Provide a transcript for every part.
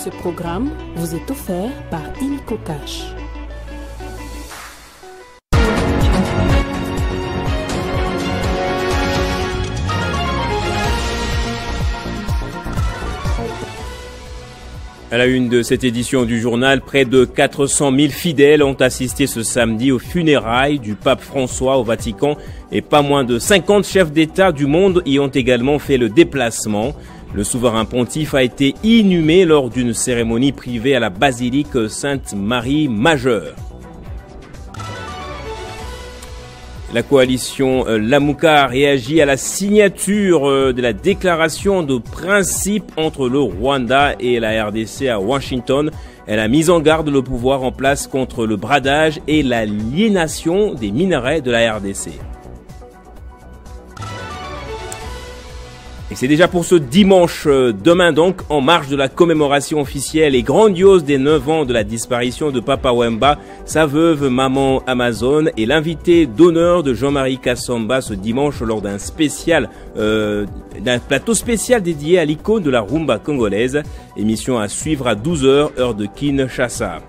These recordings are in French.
Ce programme vous est offert par Illico Cash. À la une de cette édition du journal, près de 400 000 fidèles ont assisté ce samedi aux funérailles du pape François au Vatican et pas moins de 50 chefs d'État du monde y ont également fait le déplacement. Le souverain pontife a été inhumé lors d'une cérémonie privée à la basilique Sainte-Marie Majeure. La coalition Lamuka a réagi à la signature de la déclaration de principe entre le Rwanda et la RDC à Washington. Elle a mis en garde le pouvoir en place contre le bradage et l'aliénation des minerais de la RDC. Et c'est déjà pour ce dimanche, demain donc, en marge de la commémoration officielle et grandiose des 9 ans de la disparition de Papa Wemba, sa veuve Maman Amazon et l'invité d'honneur de Jean-Marie Kassamba ce dimanche lors d'un plateau spécial dédié à l'icône de la rumba congolaise. Émission à suivre à 12h, heure de Kinshasa.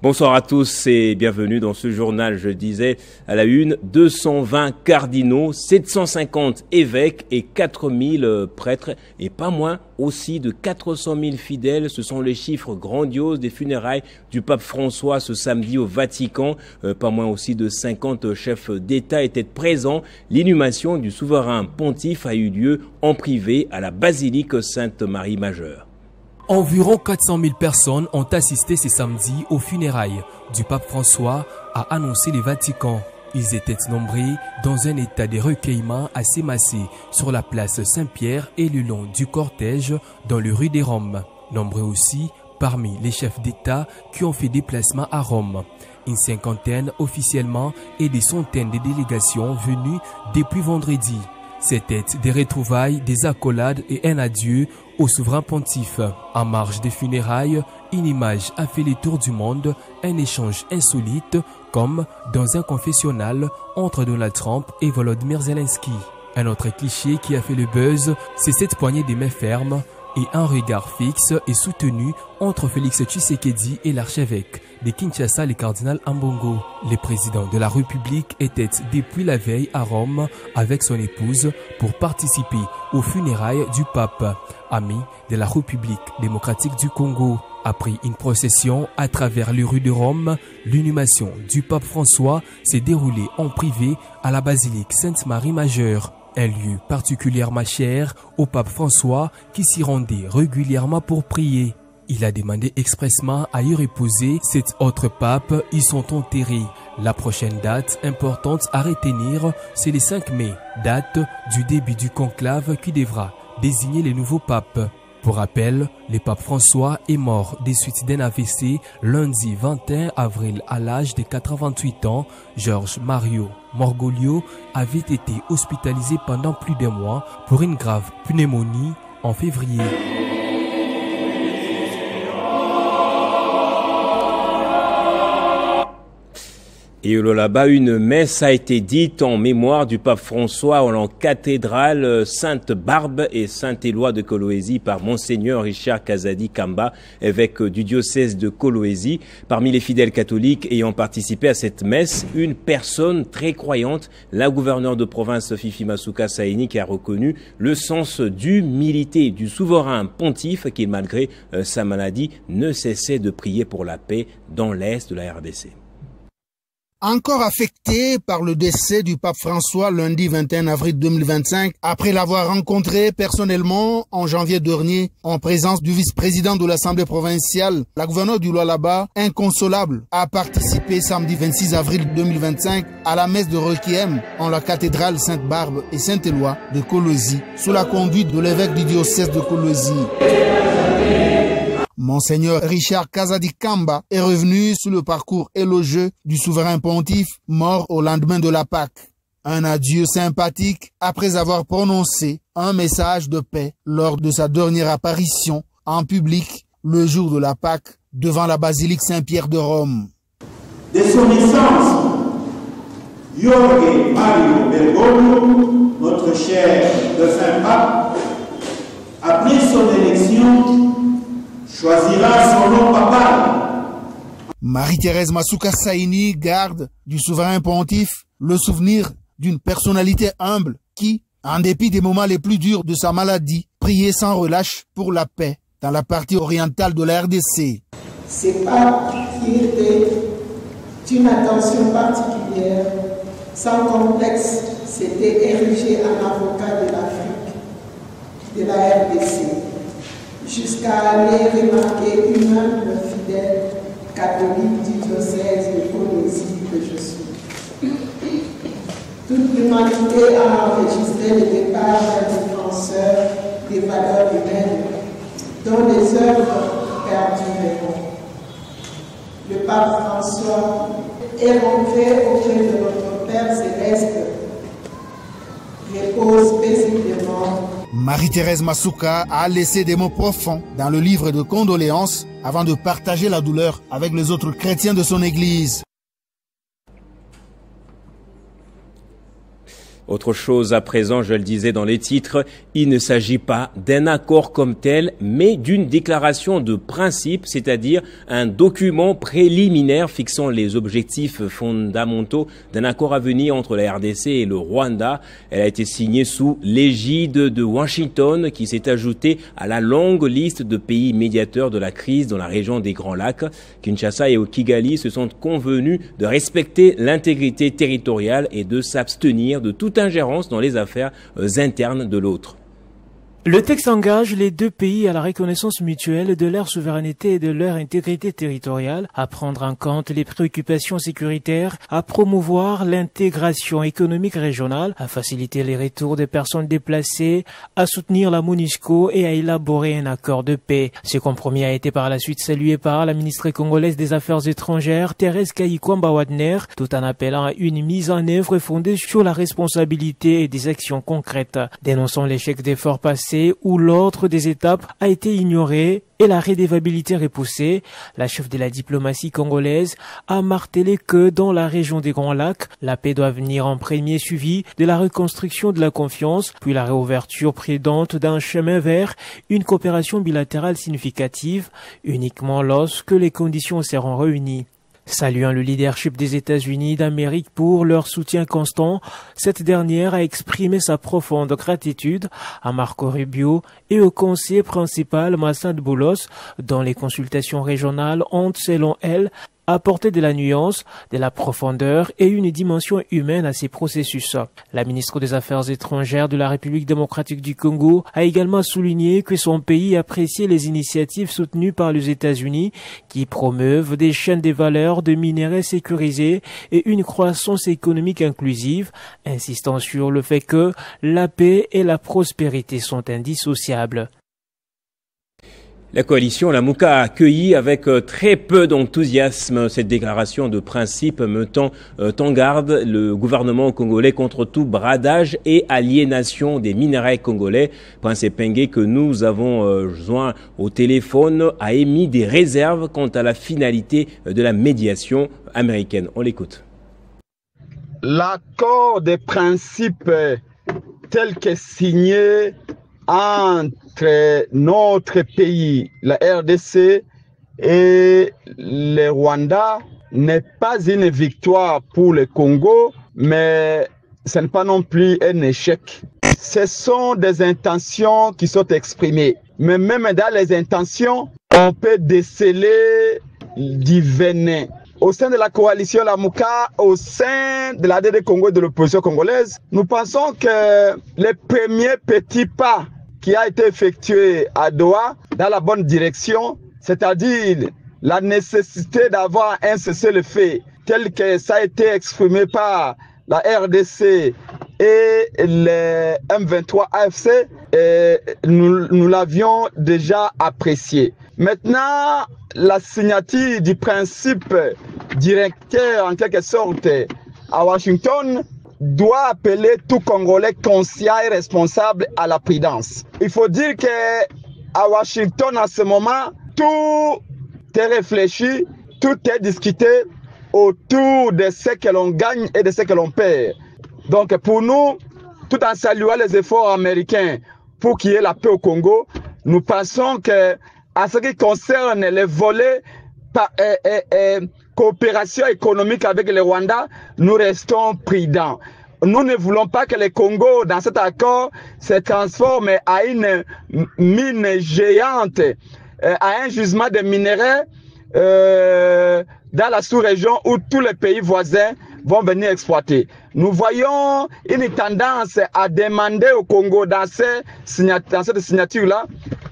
Bonsoir à tous et bienvenue dans ce journal. Je disais à la une, 220 cardinaux, 750 évêques et 4000 prêtres et pas moins aussi de 400 000 fidèles. Ce sont les chiffres grandioses des funérailles du pape François ce samedi au Vatican. Pas moins aussi de 50 chefs d'État étaient présents. L'inhumation du souverain pontife a eu lieu en privé à la basilique Sainte-Marie Majeure. Environ 400 000 personnes ont assisté ce samedi aux funérailles du pape François, a annoncé le Vatican. Ils étaient nombreux dans un état de recueillement assez massé sur la place Saint-Pierre et le long du cortège dans les rues de Rome. Nombreux aussi parmi les chefs d'État qui ont fait déplacement à Rome. Une cinquantaine officiellement et des centaines de délégations venues depuis vendredi. C'était des retrouvailles, des accolades et un adieu au souverain pontife. En marge des funérailles, une image a fait le tour du monde, un échange insolite comme dans un confessionnal entre Donald Trump et Volodymyr Zelensky. Un autre cliché qui a fait le buzz, c'est cette poignée de mains fermes et un regard fixe et soutenu entre Félix Tshisekedi et l'archevêque de Kinshasa, le cardinal Ambongo. Le président de la République était depuis la veille à Rome avec son épouse pour participer aux funérailles du pape, ami de la République démocratique du Congo. Après une procession à travers les rues de Rome, l'inhumation du pape François s'est déroulée en privé à la basilique Sainte-Marie Majeure. Un lieu particulièrement cher au pape François qui s'y rendait régulièrement pour prier. Il a demandé expressément à y reposer. 7 autres papes y sont enterrés. La prochaine date importante à retenir, c'est le 5 mai, date du début du conclave qui devra désigner les nouveaux papes. Pour rappel, le pape François est mort des suites d'un AVC lundi 21 avril à l'âge de 88 ans. Georges Mario Morgoglio avait été hospitalisé pendant plus d'un mois pour une grave pneumonie en février. Et là-bas, une messe a été dite en mémoire du pape François en cathédrale Sainte-Barbe et Saint-Éloi de Kolwezi par Monseigneur Richard Kazadi Kamba, évêque du diocèse de Kolwezi. Parmi les fidèles catholiques ayant participé à cette messe, une personne très croyante, la gouverneure de province Fifi Masuka Saini, qui a reconnu le sens d'humilité du souverain pontife qui, malgré sa maladie, ne cessait de prier pour la paix dans l'est de la RDC. Encore affecté par le décès du pape François lundi 21 avril 2025, après l'avoir rencontré personnellement en janvier dernier, en présence du vice-président de l'Assemblée provinciale, la gouverneure du Lualaba, inconsolable, a participé samedi 26 avril 2025 à la messe de Requiem en la cathédrale Sainte-Barbe et Saint-Éloi de Kolwezi, sous la conduite de l'évêque du diocèse de Kolwezi. Monseigneur Richard Kazadi Kamba est revenu sur le parcours élogieux du souverain pontife mort au lendemain de la Pâque. Un adieu sympathique après avoir prononcé un message de paix lors de sa dernière apparition en public le jour de la Pâque devant la basilique Saint-Pierre de Rome. De son naissance, Jorge Mario Bergoglio, notre cher défunt pape, a après son élection, choisira son nom papal. Marie-Thérèse Masuka Saini garde du souverain pontife le souvenir d'une personnalité humble qui, en dépit des moments les plus durs de sa maladie, priait sans relâche pour la paix dans la partie orientale de la RDC. Ces papes qui étaient d'une attention particulière, sans complexe, s'étaient érigés en avocat de l'Afrique, de la RDC, jusqu'à aller remarquer une humble fidèle catholique du diocèse de Colosie que je suis. Toute l'humanité a enregistré le départ d'un défenseur des valeurs humaines, dont les œuvres perdureront. Le pape François est rentré auprès de notre Père Céleste, repose paisiblement. Marie-Thérèse Masuka a laissé des mots profonds dans le livre de condoléances avant de partager la douleur avec les autres chrétiens de son église. Autre chose à présent, je le disais dans les titres, il ne s'agit pas d'un accord comme tel, mais d'une déclaration de principe, c'est-à-dire un document préliminaire fixant les objectifs fondamentaux d'un accord à venir entre la RDC et le Rwanda. Elle a été signée sous l'égide de Washington, qui s'est ajoutée à la longue liste de pays médiateurs de la crise dans la région des Grands Lacs. Kinshasa et Kigali se sont convenus de respecter l'intégrité territoriale et de s'abstenir de toute ingérence dans les affaires internes de l'autre. Le texte engage les deux pays à la reconnaissance mutuelle de leur souveraineté et de leur intégrité territoriale, à prendre en compte les préoccupations sécuritaires, à promouvoir l'intégration économique régionale, à faciliter les retours des personnes déplacées, à soutenir la MONUSCO et à élaborer un accord de paix. Ce compromis a été par la suite salué par la ministre congolaise des Affaires étrangères, Thérèse Kayikwamba-Wadner, tout en appelant à une mise en œuvre fondée sur la responsabilité et des actions concrètes. Dénonçant l'échec d'efforts passés où l'ordre des étapes a été ignoré et la redevabilité repoussée, la chef de la diplomatie congolaise a martelé que dans la région des Grands Lacs, la paix doit venir en premier, suivi de la reconstruction de la confiance, puis la réouverture prudente d'un chemin vers une coopération bilatérale significative, uniquement lorsque les conditions seront réunies. Saluant le leadership des États-Unis d'Amérique pour leur soutien constant, cette dernière a exprimé sa profonde gratitude à Marco Rubio et au conseiller principal Massad Boulos, dont les consultations régionales ont, selon elle, apporter de la nuance, de la profondeur et une dimension humaine à ces processus. La ministre des Affaires étrangères de la République démocratique du Congo a également souligné que son pays appréciait les initiatives soutenues par les États-Unis qui promeuvent des chaînes de valeur de minerais sécurisés et une croissance économique inclusive, insistant sur le fait que la paix et la prospérité sont indissociables. La coalition Lamuka a accueilli avec très peu d'enthousiasme cette déclaration de principe mettant en garde le gouvernement congolais contre tout bradage et aliénation des minerais congolais. Prince Epenge, que nous avons joint au téléphone, a émis des réserves quant à la finalité de la médiation américaine. On l'écoute. L'accord de principe tel que signé entre notre pays, la RDC, et le Rwanda n'est pas une victoire pour le Congo, mais ce n'est pas non plus un échec. Ce sont des intentions qui sont exprimées. Mais même dans les intentions, on peut déceler du venin. Au sein de la coalition Lamuka, au sein de l'ADD Congo et de l'opposition congolaise, nous pensons que les premiers petits pas qui a été effectué à Doha dans la bonne direction, c'est-à-dire la nécessité d'avoir un cessez-le-feu tel que ça a été exprimé par la RDC et le M23 AFC, nous l'avions déjà apprécié. Maintenant, la signature du principe directeur en quelque sorte à Washington doit appeler tout Congolais conscient et responsable à la prudence. Il faut dire que à Washington, en ce moment, tout est réfléchi, tout est discuté autour de ce que l'on gagne et de ce que l'on perd. Donc pour nous, tout en saluant les efforts américains pour qu'il y ait la paix au Congo, nous pensons que, à ce qui concerne les volets coopération économique avec le Rwanda, nous restons prudents. Nous ne voulons pas que le Congo, dans cet accord, se transforme à une mine géante, à un gisement de minerais dans la sous-région où tous les pays voisins vont venir exploiter. Nous voyons une tendance à demander au Congo, dans cette signature-là,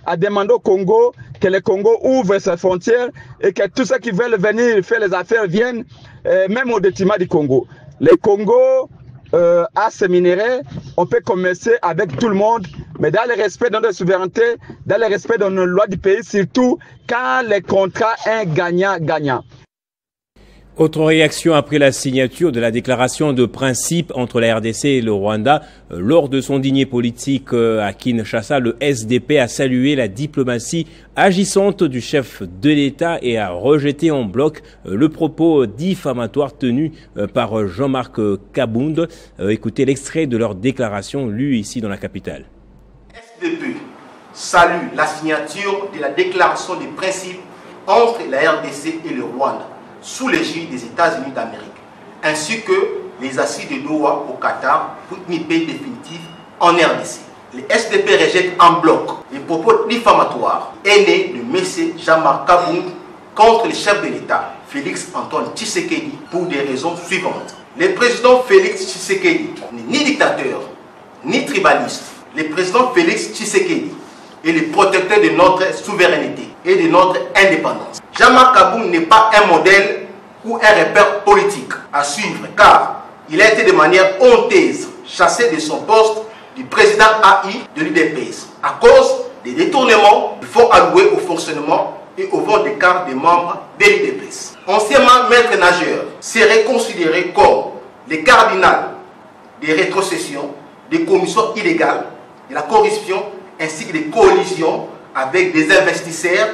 à demander au Congo que le Congo ouvre ses frontières et que tous ceux qui veulent venir faire les affaires viennent, même au détriment du Congo. Le Congo a ces minéraux, on peut commercer avec tout le monde, mais dans le respect de notre souveraineté, dans le respect de nos lois du pays, surtout quand le contrat est gagnant-gagnant. Autre réaction après la signature de la déclaration de principe entre la RDC et le Rwanda. Lors de son dîner politique à Kinshasa, le SDP a salué la diplomatie agissante du chef de l'État et a rejeté en bloc le propos diffamatoire tenu par Jean-Marc Kabound. Écoutez l'extrait de leur déclaration lue ici dans la capitale. SDP salue la signature de la déclaration de principe entre la RDC et le Rwanda, sous l'égide des États-Unis d'Amérique, ainsi que les assises de Doha au Qatar pour une paix définitive en RDC. Le SDP rejette en bloc les propos diffamatoires haineux de M. Jean-Marc Kabound contre le chef de l'État, Félix Antoine Tshisekedi, pour des raisons suivantes. Le président Félix Tshisekedi n'est ni dictateur, ni tribaliste. Le président Félix Tshisekedi est le protecteur de notre souveraineté et de notre indépendance. Jean-Marc Kabound n'est pas un modèle ou un repère politique à suivre, car il a été de manière honteuse chassé de son poste du président AI de l'UDPS à cause des détournements du fonds alloués au fonctionnement et au vote des cartes des membres de l'UDPS. Anciennement maître nageur, serait considéré comme le cardinal des rétrocessions, des commissions illégales, de la corruption ainsi que des coalitions avec des investisseurs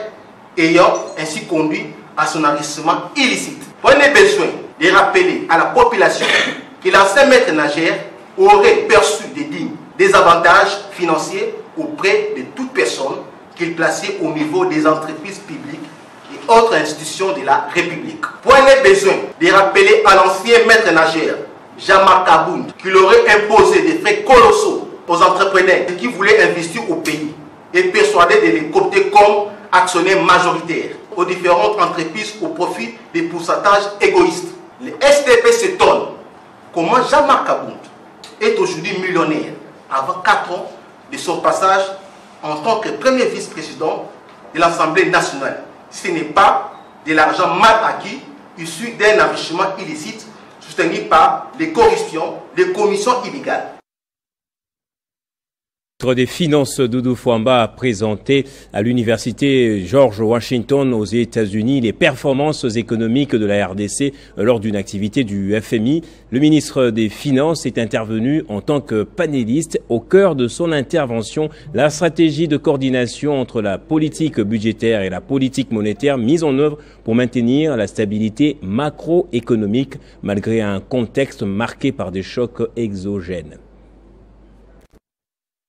ayant ainsi conduit à son enrichissement illicite. Prenez besoin de rappeler à la population que l'ancien maître nageur aurait perçu des avantages financiers auprès de toute personne qu'il plaçait au niveau des entreprises publiques et autres institutions de la République. Prenez besoin de rappeler à l'ancien maître nageur Jean-Marc Kabound qu'il aurait imposé des frais colossaux aux entrepreneurs qui voulaient investir au pays et persuadé de les coopter comme actionnaires majoritaires aux différentes entreprises au profit des pourcentages égoïstes. Le SDP s'étonne comment Jean-Marc Kabound est aujourd'hui millionnaire avant 4 ans de son passage en tant que premier vice-président de l'Assemblée nationale. Ce n'est pas de l'argent mal acquis issu d'un enrichissement illicite soutenu par les corruptions, les commissions illégales. Le ministre des Finances Doudou Fwamba a présenté à l'université George Washington aux États-Unis les performances économiques de la RDC lors d'une activité du FMI. Le ministre des Finances est intervenu en tant que panéliste. Au cœur de son intervention, la stratégie de coordination entre la politique budgétaire et la politique monétaire mise en œuvre pour maintenir la stabilité macroéconomique malgré un contexte marqué par des chocs exogènes.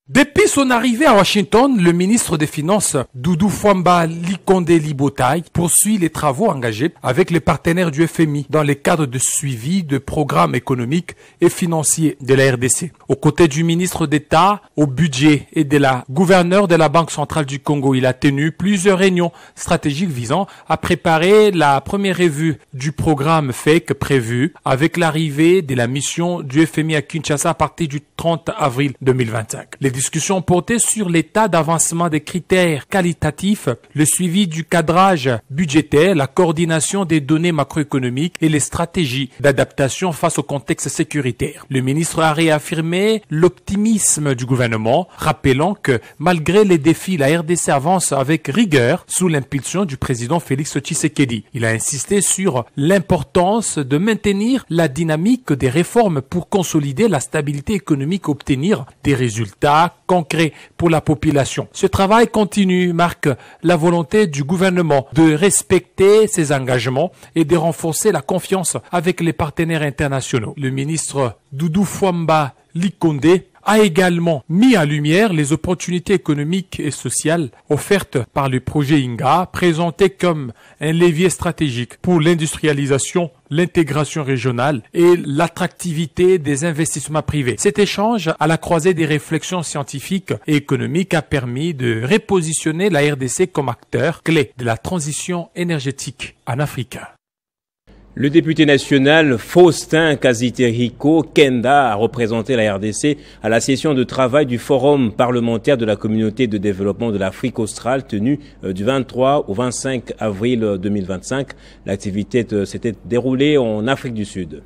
Depuis son arrivée à Washington, le ministre des Finances, Doudou Fwamba Likonde Libotai, poursuit les travaux engagés avec les partenaires du FMI dans le cadre de suivi de programmes économiques et financiers de la RDC. Aux côtés du ministre d'État au budget et de la gouverneure de la Banque centrale du Congo, il a tenu plusieurs réunions stratégiques visant à préparer la première revue du programme FEC prévu avec l'arrivée de la mission du FMI à Kinshasa à partir du 30 avril 2025. Les discussions portaient sur l'état d'avancement des critères qualitatifs, le suivi du cadrage budgétaire, la coordination des données macroéconomiques et les stratégies d'adaptation face au contexte sécuritaire. Le ministre a réaffirmé l'optimisme du gouvernement, rappelant que malgré les défis, la RDC avance avec rigueur sous l'impulsion du président Félix Tshisekedi. Il a insisté sur l'importance de maintenir la dynamique des réformes pour consolider la stabilité économique, obtenir des résultats concret pour la population. Ce travail continu marque la volonté du gouvernement de respecter ses engagements et de renforcer la confiance avec les partenaires internationaux. Le ministre Doudou Fwamba Likonde a également mis en lumière les opportunités économiques et sociales offertes par le projet INGA, présenté comme un levier stratégique pour l'industrialisation, l'intégration régionale et l'attractivité des investissements privés. Cet échange à la croisée des réflexions scientifiques et économiques a permis de repositionner la RDC comme acteur clé de la transition énergétique en Afrique. Le député national Faustin Kaziteriko Kenda a représenté la RDC à la session de travail du Forum parlementaire de la communauté de développement de l'Afrique australe tenue du 23 au 25 avril 2025. L'activité s'était déroulée en Afrique du Sud.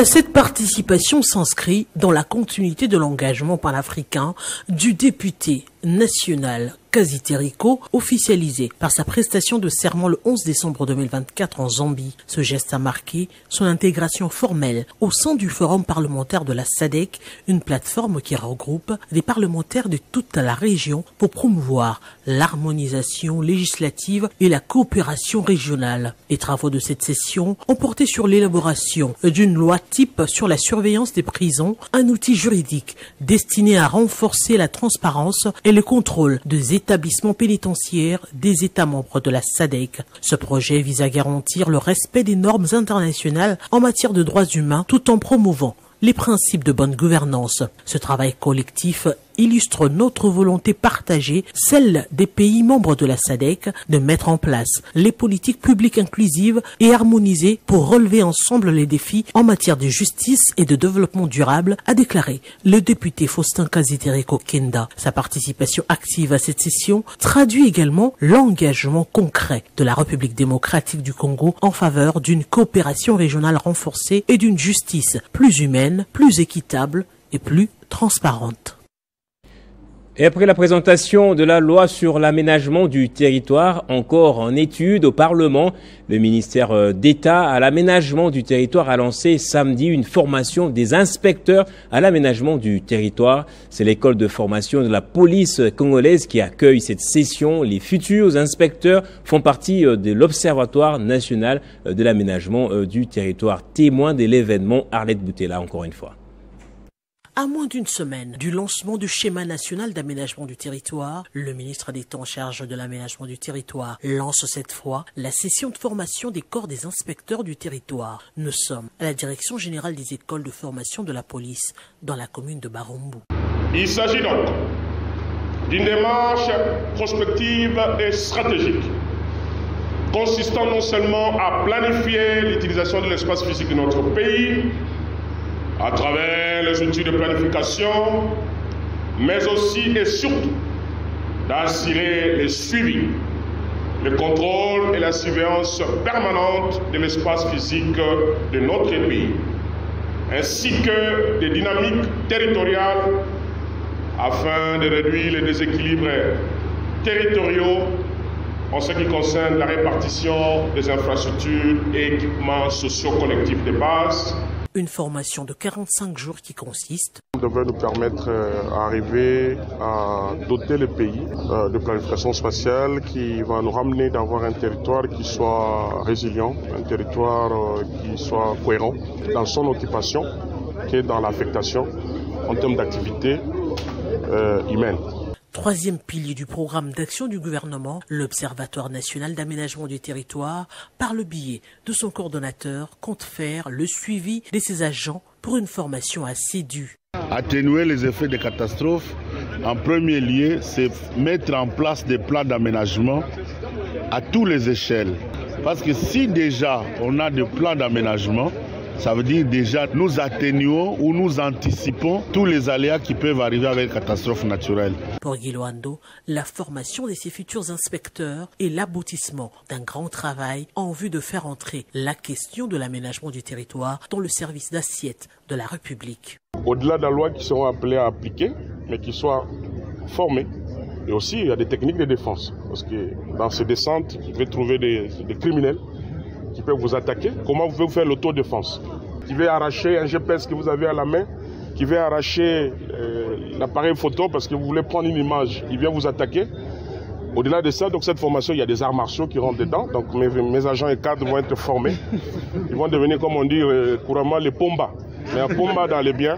Cette participation s'inscrit dans la continuité de l'engagement panafricain du député national Kaziteriko, officialisé par sa prestation de serment le 11 décembre 2024 en Zambie. Ce geste a marqué son intégration formelle au sein du Forum parlementaire de la SADC, une plateforme qui regroupe des parlementaires de toute la région pour promouvoir l'harmonisation législative et la coopération régionale. Les travaux de cette session ont porté sur l'élaboration d'une loi type sur la surveillance des prisons, un outil juridique destiné à renforcer la transparence et le contrôle des établissements pénitentiaires des États membres de la SADC. Ce projet vise à garantir le respect des normes internationales en matière de droits humains tout en promouvant les principes de bonne gouvernance. Ce travail collectif illustre notre volonté partagée, celle des pays membres de la SADC, de mettre en place les politiques publiques inclusives et harmonisées pour relever ensemble les défis en matière de justice et de développement durable, a déclaré le député Faustin Kaziteriko Kenda. Sa participation active à cette session traduit également l'engagement concret de la République démocratique du Congo en faveur d'une coopération régionale renforcée et d'une justice plus humaine, plus équitable et plus transparente. Et après la présentation de la loi sur l'aménagement du territoire, encore en étude au Parlement, le ministère d'État à l'aménagement du territoire a lancé samedi une formation des inspecteurs à l'aménagement du territoire. C'est l'école de formation de la police congolaise qui accueille cette session. Les futurs inspecteurs font partie de l'Observatoire national de l'aménagement du territoire. Témoin de l'événement, Arlette Boutella, encore une fois. À moins d'une semaine du lancement du schéma national d'aménagement du territoire, le ministre d'État en charge de l'aménagement du territoire lance cette fois la session de formation des corps des inspecteurs du territoire. Nous sommes à la direction générale des écoles de formation de la police dans la commune de Barumbu. Il s'agit donc d'une démarche prospective et stratégique consistant non seulement à planifier l'utilisation de l'espace physique de notre pays à travers les outils de planification, mais aussi et surtout d'assurer le suivi, le contrôle et la surveillance permanente de l'espace physique de notre pays, ainsi que des dynamiques territoriales afin de réduire les déséquilibres territoriaux en ce qui concerne la répartition des infrastructures et équipements sociaux collectifs de base. Une formation de 45 jours qui consiste. Ça devrait nous permettre d'arriver à doter le pays de planification spatiale qui va nous ramener d'avoir un territoire qui soit résilient, un territoire qui soit cohérent dans son occupation, qui est dans l'affectation en termes d'activité humaine. Troisième pilier du programme d'action du gouvernement, l'Observatoire national d'aménagement du territoire, par le biais de son coordonnateur, compte faire le suivi de ses agents pour une formation assidue. Atténuer les effets des catastrophes, en premier lieu, c'est mettre en place des plans d'aménagement à toutes les échelles. Parce que si déjà on a des plans d'aménagement, ça veut dire déjà nous atténuons ou nous anticipons tous les aléas qui peuvent arriver avec les catastrophes naturelles. Pour Guy Loando, la formation de ces futurs inspecteurs est l'aboutissement d'un grand travail en vue de faire entrer la question de l'aménagement du territoire dans le service d'assiette de la République. Au-delà de la loi qui seront appelés à appliquer, mais qui soient formés. Et aussi, il y a des techniques de défense. Parce que dans ces descentes, vous pouvez trouver des criminels qui peuvent vous attaquer. Comment vous pouvez faire l'autodéfense? Qui veut arracher un GPS que vous avez à la main, qui veut arracher l'appareil photo parce que vous voulez prendre une image, il vient vous attaquer. Au-delà de ça, donc cette formation, il y a des arts martiaux qui rentrent dedans. Donc mes agents et cadres vont être formés. Ils vont devenir, comme on dit couramment, les pomba. Mais un pomba dans les biens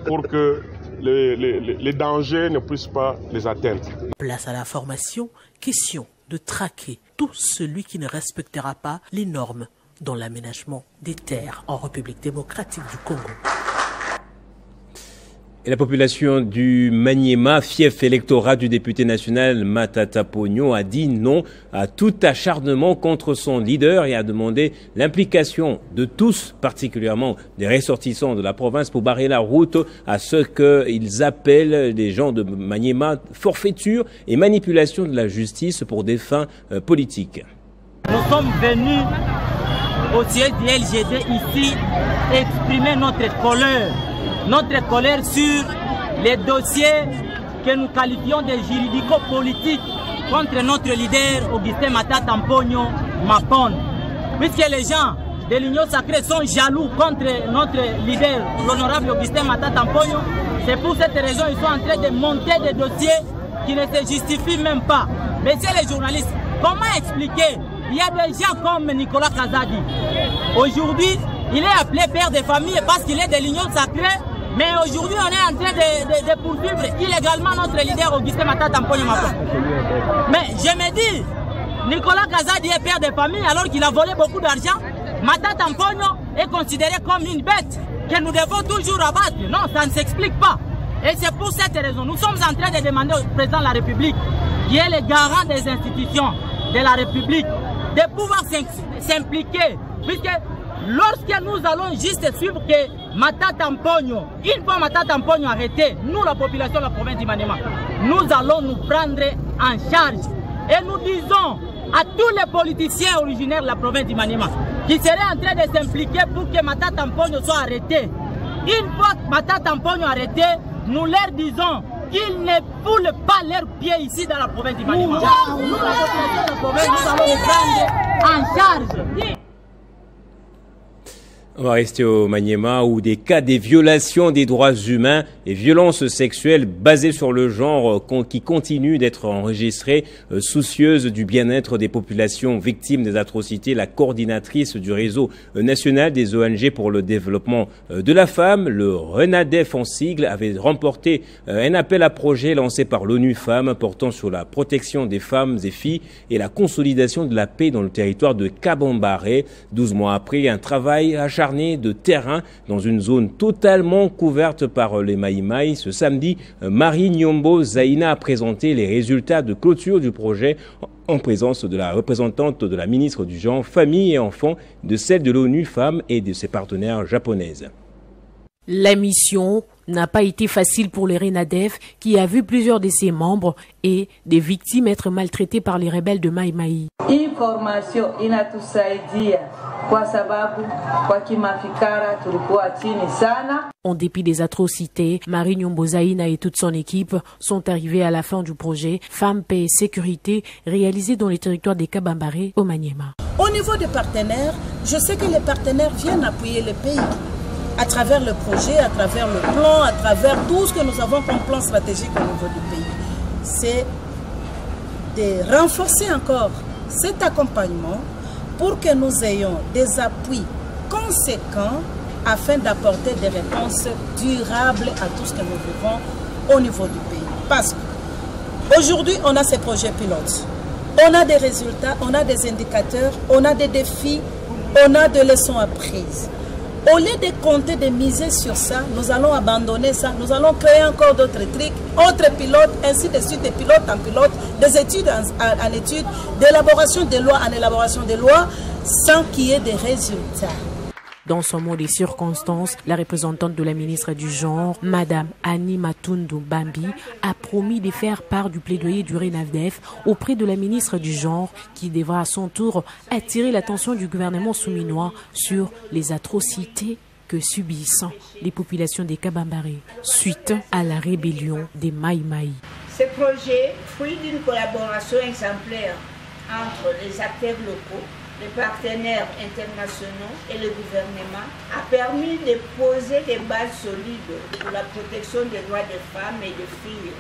pour que les dangers ne puissent pas les atteindre. Place à la formation, question de traquer tout celui qui ne respectera pas les normes dans l'aménagement des terres en République démocratique du Congo. Et la population du Maniema, fief électorat du député national Matata Pogno, a dit non à tout acharnement contre son leader et a demandé l'implication de tous, particulièrement des ressortissants de la province, pour barrer la route à ce qu'ils appellent les gens de Maniema forfaiture et manipulation de la justice pour des fins politiques. Nous sommes venus au siège du LGD ici exprimer notre colère sur les dossiers que nous qualifions de juridico-politiques contre notre leader Augustin Matata Pogno Mapon. Puisque les gens de l'Union sacrée sont jaloux contre notre leader, l'honorable Augustin Matata Pogno, c'est pour cette raison qu'ils sont en train de monter des dossiers qui ne se justifient même pas. Messieurs les journalistes, comment expliquer? Il y a des gens comme Nicolas Kazadi. Aujourd'hui, il est appelé père de famille parce qu'il est de l'Union sacrée. Mais aujourd'hui, on est en train de poursuivre illégalement notre leader Augustin Matata Pogno Mapon. Mais je me dis, Nicolas Kazadi est père de famille alors qu'il a volé beaucoup d'argent. Matata Pogno est considéré comme une bête que nous devons toujours abattre. Non, ça ne s'explique pas. Et c'est pour cette raison, nous sommes en train de demander au président de la République, qui est le garant des institutions de la République, de pouvoir s'impliquer. Puisque lorsque nous allons juste suivre que Matata Pogno, une fois Matata Pogno arrêté, nous la population de la province du Maniema, nous allons nous prendre en charge. Et nous disons à tous les politiciens originaires de la province du Maniema qui seraient en train de s'impliquer pour que Matata Pogno soit arrêté. Une fois Matata Pogno arrêté, nous leur disons qu'ils ne foulent pas leurs pieds ici dans la province du Maniema. Nous, la population de la province, nous allons nous prendre en charge. On va rester au Maniema où des cas des violations des droits humains et violences sexuelles basées sur le genre qui continuent d'être enregistrées. Soucieuse du bien-être des populations victimes des atrocités, la coordinatrice du réseau national des ONG pour le développement de la femme, le RENADEF en sigle, avait remporté un appel à projet lancé par l'ONU Femmes portant sur la protection des femmes et filles et la consolidation de la paix dans le territoire de Kabambaré. 12 mois après, un travail acharné de terrain dans une zone totalement couverte par les Maïmaï. Ce samedi, Marie Nyombo Zaïna a présenté les résultats de clôture du projet en présence de la représentante de la ministre du Genre, Famille et Enfants, de celle de l'ONU Femmes et de ses partenaires japonaises. La mission n'a pas été facile pour les RENADEF qui a vu plusieurs de ses membres et des victimes être maltraitées par les rebelles de Maïmaï. Information inatusaidia kwa sababu kwa kimafikara tulikuwa chini sana. En dépit des atrocités, Marie Nyombo Zaïna et toute son équipe sont arrivés à la fin du projet Femmes, Paix et Sécurité réalisé dans les territoires des Kabambaré au Maniema. Au niveau des partenaires, je sais que les partenaires viennent appuyer le pays à travers le projet, à travers le plan, à travers tout ce que nous avons comme plan stratégique au niveau du pays. C'est de renforcer encore cet accompagnement pour que nous ayons des appuis conséquents afin d'apporter des réponses durables à tout ce que nous vivons au niveau du pays. Parce qu'aujourd'hui, on a ces projets pilotes. On a des résultats, on a des indicateurs, on a des défis, on a des leçons apprises. Au lieu de compter, de miser sur ça, nous allons abandonner ça, nous allons créer encore d'autres trucs, autres pilotes, ainsi de suite, des pilotes en pilote, des études en études, d'élaboration des lois en élaboration des lois, sans qu'il y ait des résultats. Dans son mot des circonstances, la représentante de la ministre du Genre, Madame Annie Matundu Bambi, a promis de faire part du plaidoyer du RENADEF auprès de la ministre du Genre, qui devra à son tour attirer l'attention du gouvernement souminois sur les atrocités que subissent les populations des Kabambaré suite à la rébellion des Maïmaï. Ce projet, fruit d'une collaboration exemplaire entre les acteurs locaux, les partenaires internationaux et le gouvernement, a permis de poser des bases solides pour la protection des droits des femmes et des filles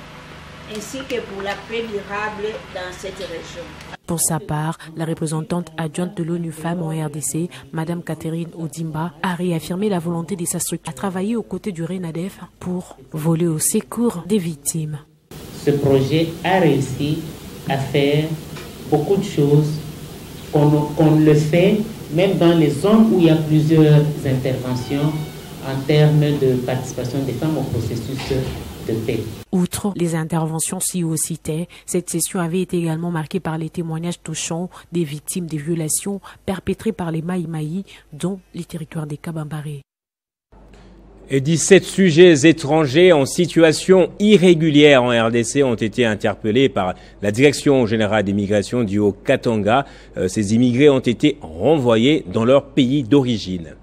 ainsi que pour la paix durable dans cette région. Pour sa part, la représentante adjointe de l'ONU Femmes en RDC, Mme Catherine Odimba, a réaffirmé la volonté de sa structure à travailler aux côtés du RENADEF pour voler au secours des victimes. Ce projet a réussi à faire beaucoup de choses qu'on le fait même dans les zones où il y a plusieurs interventions en termes de participation des femmes au processus de paix. Outre les interventions citées, cette session avait été également marquée par les témoignages touchants des victimes des violations perpétrées par les Maï-Maï, dont les territoires des Kabambaré. Et 17 sujets étrangers en situation irrégulière en RDC ont été interpellés par la Direction générale des migrations du Haut-Katanga. Ces immigrés ont été renvoyés dans leur pays d'origine.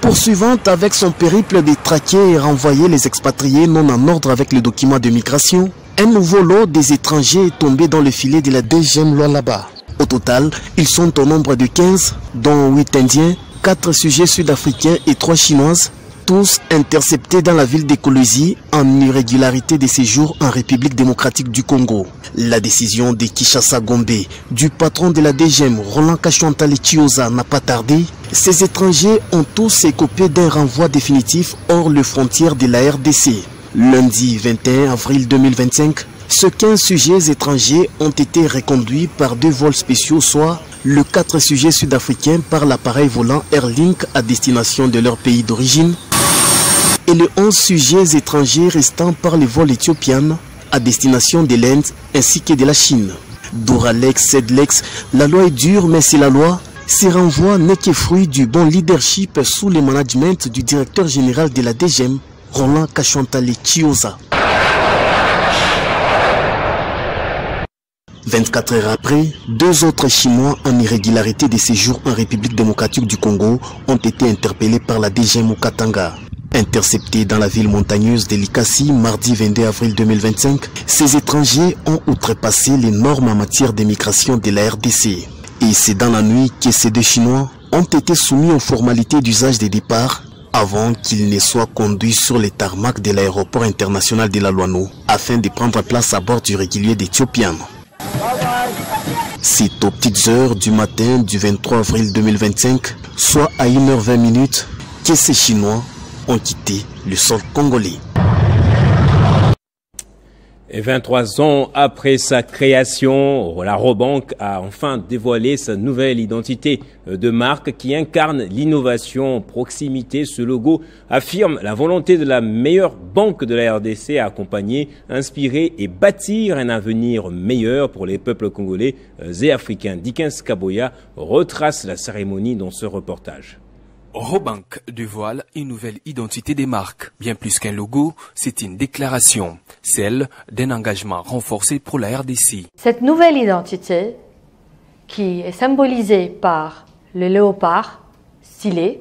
Poursuivant avec son périple de traquer et renvoyer les expatriés non en ordre avec le document de migration, un nouveau lot des étrangers est tombé dans le filet de la DGM Lualaba. Au total, ils sont au nombre de 15, dont 8 Indiens, 4 sujets sud-africains et 3 Chinoises, tous interceptés dans la ville d'Ekolozi en irrégularité de séjour en République démocratique du Congo. La décision de Kishasa Gombe, du patron de la DGM, Roland Kachouantale Chioza, n'a pas tardé. Ces étrangers ont tous écopé d'un renvoi définitif hors les frontières de la RDC. Lundi 21 avril 2025, ces 15 sujets étrangers ont été reconduits par 2 vols spéciaux, soit le 4 sujets sud-africains par l'appareil volant Airlink à destination de leur pays d'origine et les 11 sujets étrangers restants par les vols éthiopiens à destination de l'Inde ainsi que de la Chine. Doralex, Sedlex, la loi est dure mais c'est la loi. Ces renvois n'est que fruit du bon leadership sous le management du directeur général de la DGM, Roland Kachouantale Chioza. 24 heures après, 2 autres Chinois en irrégularité de séjour en République démocratique du Congo ont été interpellés par la DGM au Katanga. Interceptés dans la ville montagneuse de Likasi mardi 22 avril 2025, ces étrangers ont outrepassé les normes en matière d'immigration de la RDC. Et c'est dans la nuit que ces 2 Chinois ont été soumis aux formalités d'usage des départs avant qu'ils ne soient conduits sur les tarmacs de l'aéroport international de la Luano afin de prendre place à bord du régulier d'Éthiopiens. C'est aux petites heures du matin du 23 avril 2025, soit à 1h20, que ces Chinois ont quitté le sol congolais. Et 23 ans après sa création, la Robank a enfin dévoilé sa nouvelle identité de marque qui incarne l'innovation, proximité. Ce logo affirme la volonté de la meilleure banque de la RDC à accompagner, inspirer et bâtir un avenir meilleur pour les peuples congolais et africains. Dickens Kaboya retrace la cérémonie dans ce reportage. Robank dévoile une nouvelle identité des marques. Bien plus qu'un logo, c'est une déclaration, celle d'un engagement renforcé pour la RDC. Cette nouvelle identité, qui est symbolisée par le léopard stylé,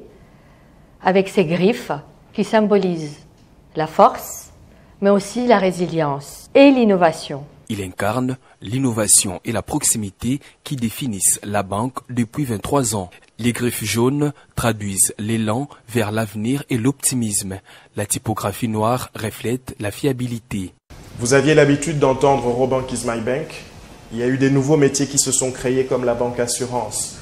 avec ses griffes, qui symbolisent la force, mais aussi la résilience et l'innovation. Il incarne l'innovation et la proximité qui définissent la banque depuis 23 ans. Les griffes jaunes traduisent l'élan vers l'avenir et l'optimisme. La typographie noire reflète la fiabilité. Vous aviez l'habitude d'entendre Robank is my bank. Il y a eu des nouveaux métiers qui se sont créés comme la banque assurance.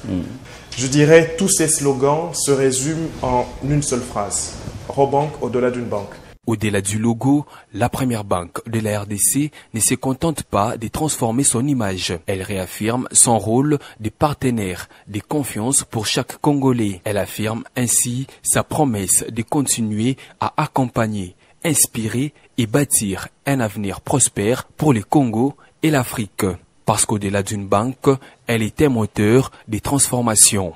Je dirais tous ces slogans se résument en une seule phrase. Robank au-delà d'une banque. Au-delà du logo, la première banque de la RDC ne se contente pas de transformer son image. Elle réaffirme son rôle de partenaire, de confiance pour chaque Congolais. Elle affirme ainsi sa promesse de continuer à accompagner, inspirer et bâtir un avenir prospère pour le Congo et l'Afrique. Parce qu'au-delà d'une banque, elle est un moteur de transformation.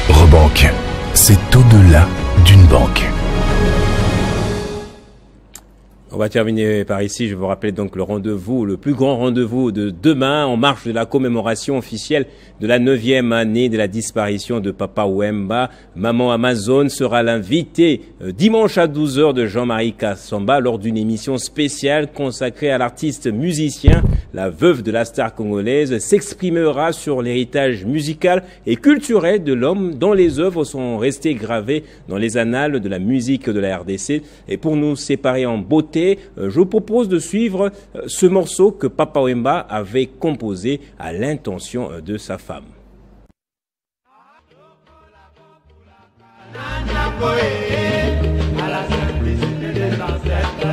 Robank, c'est au-delà d'une banque. On va terminer par ici. Je vous rappelle donc le rendez-vous, le plus grand rendez-vous de demain en marge de la commémoration officielle de la 9e année de la disparition de Papa Wemba. Maman Amazon sera l'invité dimanche à 12h de Jean-Marie Kassamba lors d'une émission spéciale consacrée à l'artiste musicien. La veuve de la star congolaise s'exprimera sur l'héritage musical et culturel de l'homme dont les œuvres sont restées gravées dans les annales de la musique de la RDC. Et pour nous séparer en beauté, et je vous propose de suivre ce morceau que Papa Wemba avait composé à l'intention de sa femme. À la simplicité des ancêtres.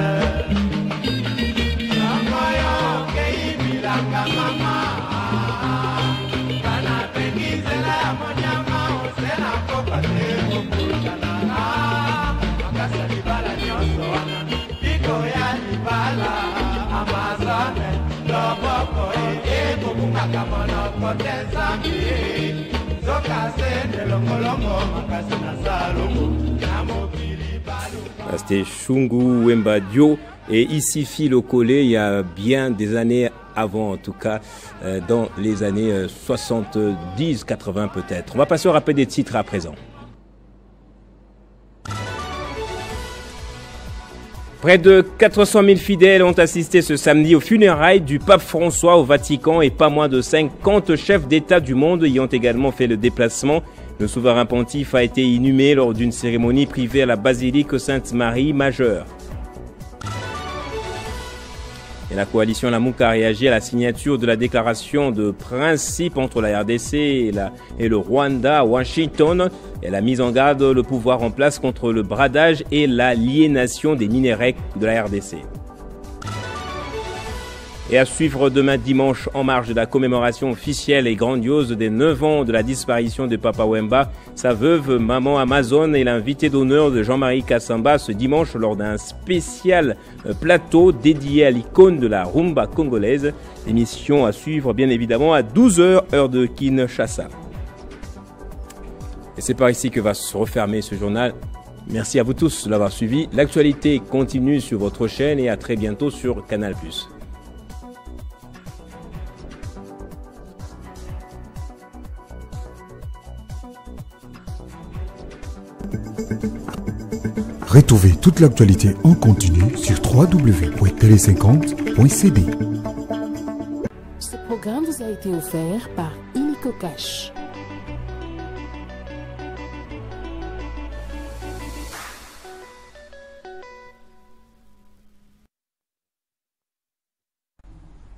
C'était Shungu Wemba Dio et ici Philo Collé il y a bien des années avant, en tout cas dans les années 70-80 peut-être. On va passer au rappel des titres à présent. Près de 400 000 fidèles ont assisté ce samedi aux funérailles du pape François au Vatican et pas moins de 50 chefs d'État du monde y ont également fait le déplacement. Le souverain pontife a été inhumé lors d'une cérémonie privée à la basilique Sainte-Marie Majeure. Et la coalition Lamuka a réagi à la signature de la déclaration de principe entre la RDC et le Rwanda à Washington. Elle a mis en garde le pouvoir en place contre le bradage et l'aliénation des minéraux de la RDC. Et à suivre demain dimanche, en marge de la commémoration officielle et grandiose des 9 ans de la disparition de Papa Wemba, sa veuve, maman Amazon, est l'invité d'honneur de Jean-Marie Kassamba ce dimanche lors d'un spécial plateau dédié à l'icône de la rumba congolaise. Émission à suivre bien évidemment à 12h, heure de Kinshasa. Et c'est par ici que va se refermer ce journal. Merci à vous tous de l'avoir suivi. L'actualité continue sur votre chaîne et à très bientôt sur Canal+. Retrouvez toute l'actualité en continu sur www.tele50.cd. Ce programme vous a été offert par Illico Cash.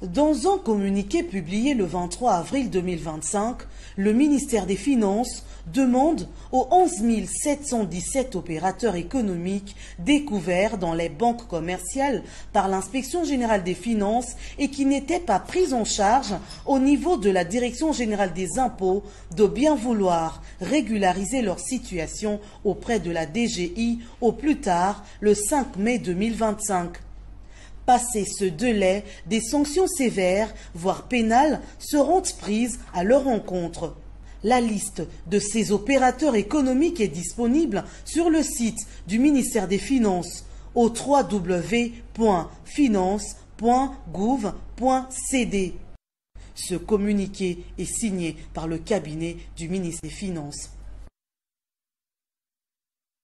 Dans un communiqué publié le 23 avril 2025, le ministère des Finances demande aux 11 717 opérateurs économiques découverts dans les banques commerciales par l'Inspection générale des finances et qui n'étaient pas pris en charge au niveau de la Direction générale des impôts de bien vouloir régulariser leur situation auprès de la DGI au plus tard le 5 mai 2025. Passé ce délai, des sanctions sévères, voire pénales, seront prises à leur encontre. La liste de ces opérateurs économiques est disponible sur le site du ministère des Finances au www.finance.gouv.cd. Ce communiqué est signé par le cabinet du ministère des Finances.